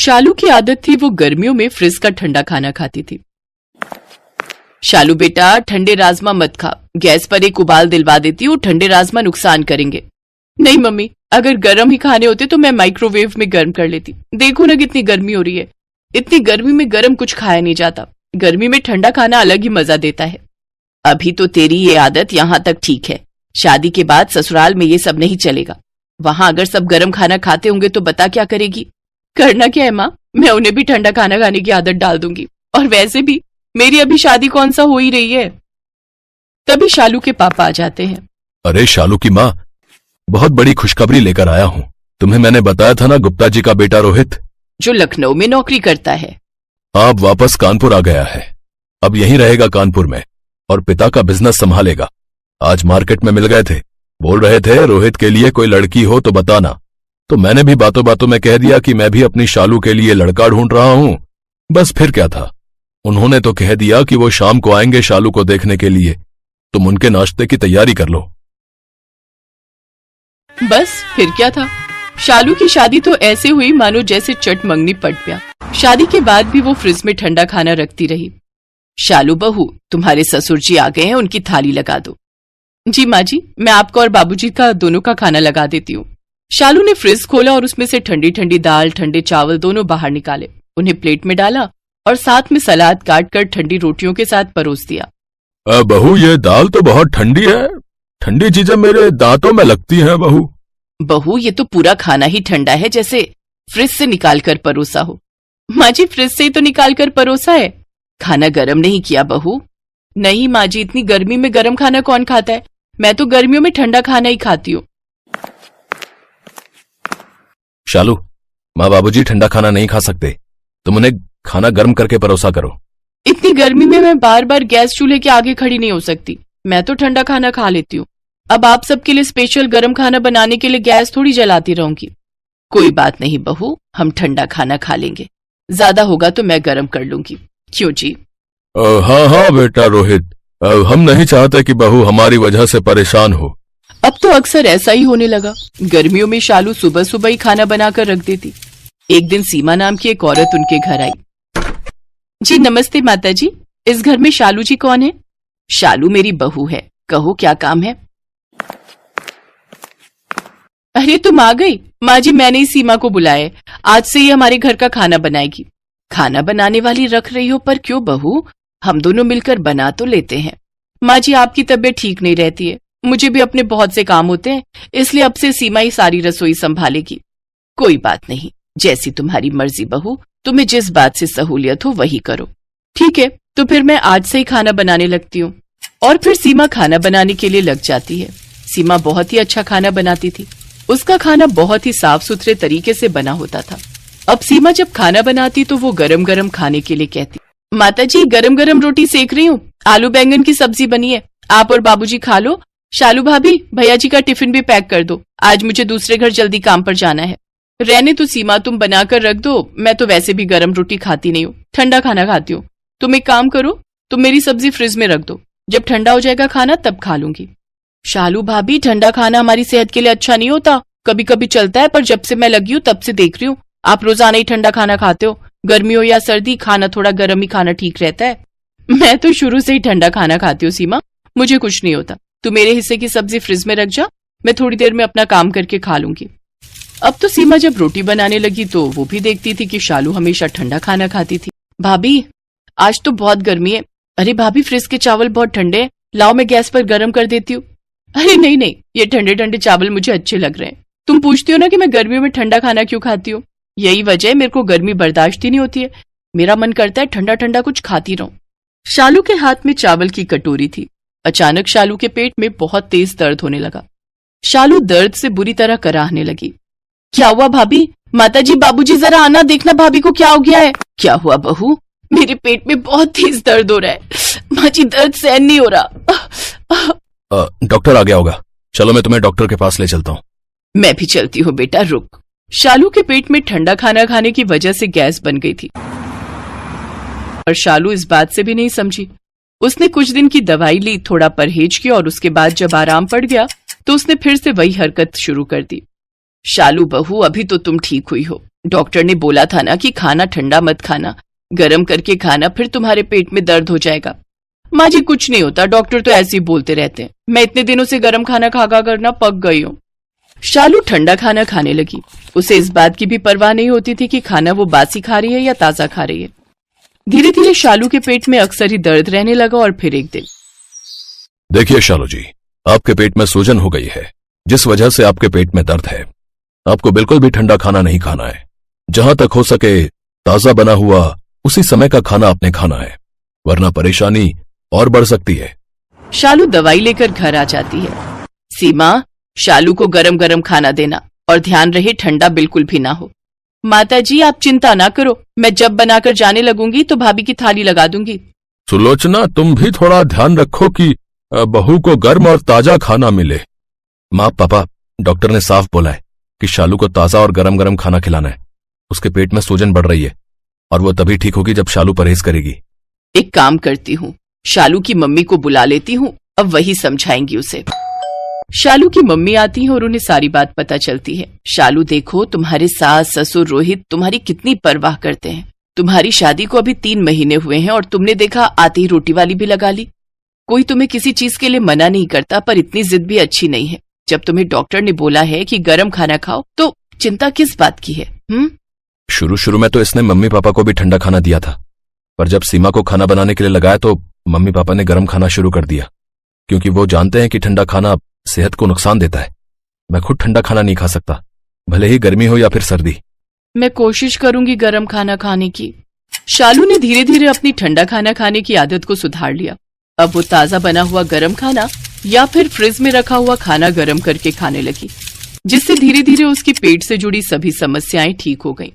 शालू की आदत थी वो गर्मियों में फ्रिज का ठंडा खाना खाती थी। शालू बेटा, ठंडे राजमा मत खा, गैस पर एक उबाल दिलवा देती हूँ, ठंडे राजमा नुकसान करेंगे। नहीं मम्मी, अगर गर्म ही खाने होते तो मैं माइक्रोवेव में गर्म कर लेती। देखो ना कितनी गर्मी हो रही है, इतनी गर्मी में गर्म कुछ खाया नहीं जाता। गर्मी में ठंडा खाना अलग ही मजा देता है। अभी तो तेरी ये आदत यहाँ तक ठीक है, शादी के बाद ससुराल में ये सब नहीं चलेगा। वहां अगर सब गर्म खाना खाते होंगे तो बता क्या करेगी। करना क्या है माँ, मैं उन्हें भी ठंडा खाना खाने की आदत डाल दूंगी। और वैसे भी मेरी अभी शादी कौन सा हो ही रही है। तभी शालू के पापा आ जाते हैं। अरे शालू की माँ, बहुत बड़ी खुशखबरी लेकर आया हूँ। तुम्हें मैंने बताया था ना, गुप्ता जी का बेटा रोहित जो लखनऊ में नौकरी करता है, अब वापस कानपुर आ गया है। अब यहीं रहेगा कानपुर में और पिता का बिजनेस संभालेगा। आज मार्केट में मिल गए थे, बोल रहे थे रोहित के लिए कोई लड़की हो तो बताना। तो मैंने भी बातों बातों में कह दिया कि मैं भी अपनी शालू के लिए लड़का ढूंढ रहा हूं। बस फिर क्या था, उन्होंने तो कह दिया कि वो शाम को आएंगे शालू को देखने के लिए, तुम उनके नाश्ते की तैयारी कर लो। बस फिर क्या था। शालू की शादी तो ऐसे हुई मानो जैसे चट मंगनी पट गया। शादी के बाद भी वो फ्रिज में ठंडा खाना रखती रही। शालू बहू, तुम्हारे ससुर जी आ गए हैं, उनकी थाली लगा दो। जी माँ जी, मैं आपका और बाबूजी का दोनों का खाना लगा देती हूँ। शालू ने फ्रिज खोला और उसमें से ठंडी ठंडी दाल, ठंडे चावल दोनों बाहर निकाले, उन्हें प्लेट में डाला और साथ में सलाद काट कर ठंडी रोटियों के साथ परोस दिया। बहू, ये दाल तो बहुत ठंडी है, ठंडी चीजें मेरे दांतों में लगती हैं बहू। बहू, ये तो पूरा खाना ही ठंडा है, जैसे फ्रिज से निकाल कर परोसा हो। माँ जी, फ्रिज से ही तो निकाल कर परोसा है, खाना गर्म नहीं किया बहू। नहीं माँ जी, इतनी गर्मी में गर्म खाना कौन खाता है, मैं तो गर्मियों में ठंडा खाना ही खाती हूँ। शालू, माँ बाबूजी ठंडा खाना नहीं खा सकते, तुम उन्हें खाना गर्म करके परोसा करो। इतनी गर्मी में मैं बार बार गैस चूल्हे के आगे खड़ी नहीं हो सकती, मैं तो ठंडा खाना खा लेती हूँ। अब आप सबके लिए स्पेशल गर्म खाना बनाने के लिए गैस थोड़ी जलाती रहूंगी। कोई बात नहीं बहू, हम ठंडा खाना खा लेंगे, ज्यादा होगा तो मैं गर्म कर लूंगी। क्यों जी? हाँ हाँ बेटा रोहित, हम नहीं चाहते कि बहू हमारी वजह से परेशान हो। अब तो अक्सर ऐसा ही होने लगा। गर्मियों में शालू सुबह सुबह ही खाना बनाकर रख देती। एक दिन सीमा नाम की एक औरत उनके घर आई। जी नमस्ते माता जी, इस घर में शालू जी कौन है? शालू मेरी बहू है, कहो क्या काम है? अरे तुम आ गई। माँ जी, मैंने ही सीमा को बुलाया, आज से ये हमारे घर का खाना बनाएगी। खाना बनाने वाली रख रही हो, पर क्यों बहू, हम दोनों मिलकर बना तो लेते हैं। माँ जी, आपकी तबीयत ठीक नहीं रहती है, मुझे भी अपने बहुत से काम होते हैं, इसलिए अब से सीमा ही सारी रसोई संभालेगी। कोई बात नहीं, जैसी तुम्हारी मर्जी बहू, तुम्हें जिस बात से सहूलियत हो वही करो। ठीक है, तो फिर मैं आज से ही खाना बनाने लगती हूँ। और फिर सीमा खाना बनाने के लिए लग जाती है। सीमा बहुत ही अच्छा खाना बनाती थी, उसका खाना बहुत ही साफ सुथरे तरीके से बना होता था। अब सीमा जब खाना बनाती तो वो गरम गरम खाने के लिए कहती, माता जी गरम गरम रोटी सेक रही हूँ, आलू बैंगन की सब्जी बनी है, आप और बाबूजी खा लो। शालू भाभी, भैया जी का टिफिन भी पैक कर दो, आज मुझे दूसरे घर जल्दी काम पर जाना है। रहने तो सीमा, तुम बनाकर रख दो, मैं तो वैसे भी गरम रोटी खाती नहीं हूँ, ठंडा खाना खाती हूँ। तुम एक काम करो, तुम मेरी सब्जी फ्रिज में रख दो, जब ठंडा हो जाएगा खाना तब खा लूंगी। शालू भाभी, ठंडा खाना हमारी सेहत के लिए अच्छा नहीं होता, कभी कभी चलता है, पर जब से मैं लगी हूँ तब से देख रही हूँ आप रोजाना ही ठंडा खाना खाते हो। गर्मी हो या सर्दी, खाना थोड़ा गर्म ही खाना ठीक रहता है। मैं तो शुरू से ही ठंडा खाना खाती हूँ सीमा, मुझे कुछ नहीं होता। तू मेरे हिस्से की सब्जी फ्रिज में रख जा, मैं थोड़ी देर में अपना काम करके खा लूंगी। अब तो सीमा जब रोटी बनाने लगी तो वो भी देखती थी कि शालू हमेशा ठंडा खाना खाती थी। भाभी, आज तो बहुत गर्मी है। अरे भाभी, फ्रिज के चावल बहुत ठंडे हैं, लाओ मैं गैस पर गर्म कर देती हूँ। अरे नहीं नहीं, ये ठंडे ठंडे चावल मुझे अच्छे लग रहे हैं। तुम पूछती हो ना कि मैं गर्मियों में ठंडा खाना क्यों खाती हूँ, यही वजह है, मेरे को गर्मी बर्दाश्त ही नहीं होती है, मेरा मन करता है ठंडा ठंडा कुछ खाती रहूं। शालू के हाथ में चावल की कटोरी थी। अचानक शालू के पेट में बहुत तेज दर्द होने लगा। शालू दर्द से बुरी तरह कराहने लगी। क्या हुआ भाभी? माता जी, बाबूजी जरा आना, देखना भाभी को क्या हो गया है। क्या हुआ बहू? मेरे पेट में बहुत तेज दर्द हो रहा है माँ जी, दर्द सहन नहीं हो रहा। डॉक्टर आ गया होगा, चलो मैं तुम्हें डॉक्टर के पास ले चलता हूँ। मैं भी चलती हूँ बेटा, रुक। शालू के पेट में ठंडा खाना खाने की वजह से गैस बन गई थी और शालू इस बात से भी नहीं समझी। उसने कुछ दिन की दवाई ली, थोड़ा परहेज किया और उसके बाद जब आराम पड़ गया तो उसने फिर से वही हरकत शुरू कर दी। शालू बहू, अभी तो तुम ठीक हुई हो, डॉक्टर ने बोला था ना कि खाना ठंडा मत खाना, गर्म करके खाना, फिर तुम्हारे पेट में दर्द हो जाएगा। माँ जी कुछ नहीं होता, डॉक्टर तो ऐसे ही बोलते रहते हैं। मैं इतने दिनों से गर्म खाना खा खा कर ना पक गई हूँ। शालू ठंडा खाना खाने लगी। उसे इस बात की भी परवाह नहीं होती थी कि खाना वो बासी खा रही है या ताजा खा रही है। धीरे धीरे शालू के पेट में अक्सर ही दर्द रहने लगा और फिर एक दिन, देखिए शालू जी, आपके पेट में सूजन हो गई है, जिस वजह से आपके पेट में दर्द है। आपको बिल्कुल भी ठंडा खाना नहीं खाना है। जहां तक हो सके ताजा बना हुआ उसी समय का खाना आपने खाना है, वरना परेशानी और बढ़ सकती है। शालू दवाई लेकर घर आ जाती है। सीमा, शालू को गरम गरम खाना देना और ध्यान रहे ठंडा बिल्कुल भी ना हो। माता जी आप चिंता ना करो, मैं जब बनाकर जाने लगूंगी तो भाभी की थाली लगा दूंगी। सुलोचना, तुम भी थोड़ा ध्यान रखो कि बहू को गर्म और ताजा खाना मिले। माँ पापा, डॉक्टर ने साफ बोला है कि शालू को ताजा और गरम गरम खाना खिलाना है। उसके पेट में सूजन बढ़ रही है और वो तभी ठीक होगी जब शालू परहेज करेगी। एक काम करती हूँ, शालू की मम्मी को बुला लेती हूँ, अब वही समझाएंगी उसे। शालू की मम्मी आती है और उन्हें सारी बात पता चलती है। शालू देखो, तुम्हारे सास ससुर रोहित तुम्हारी कितनी परवाह करते हैं। तुम्हारी शादी को अभी 3 महीने हुए हैं और तुमने देखा आते ही रोटी वाली भी लगा ली। कोई तुम्हें किसी चीज के लिए मना नहीं करता, पर इतनी जिद भी अच्छी नहीं है। जब तुम्हें डॉक्टर ने बोला है कि गर्म खाना खाओ तो चिंता किस बात की है? शुरू में तो इसने मम्मी पापा को भी ठंडा खाना दिया था, पर जब सीमा को खाना बनाने के लिए लगाया तो मम्मी पापा ने गर्म खाना शुरू कर दिया, क्योंकि वो जानते हैं कि ठंडा खाना सेहत को नुकसान देता है। मैं खुद ठंडा खाना नहीं खा सकता, भले ही गर्मी हो या फिर सर्दी। मैं कोशिश करूंगी गर्म खाना खाने की। शालू ने धीरे धीरे अपनी ठंडा खाना खाने की आदत को सुधार लिया। अब वो ताजा बना हुआ गर्म खाना या फिर फ्रिज में रखा हुआ खाना गर्म करके खाने लगी, जिससे धीरे धीरे उसकी पेट से जुड़ी सभी समस्याएं ठीक हो गईं।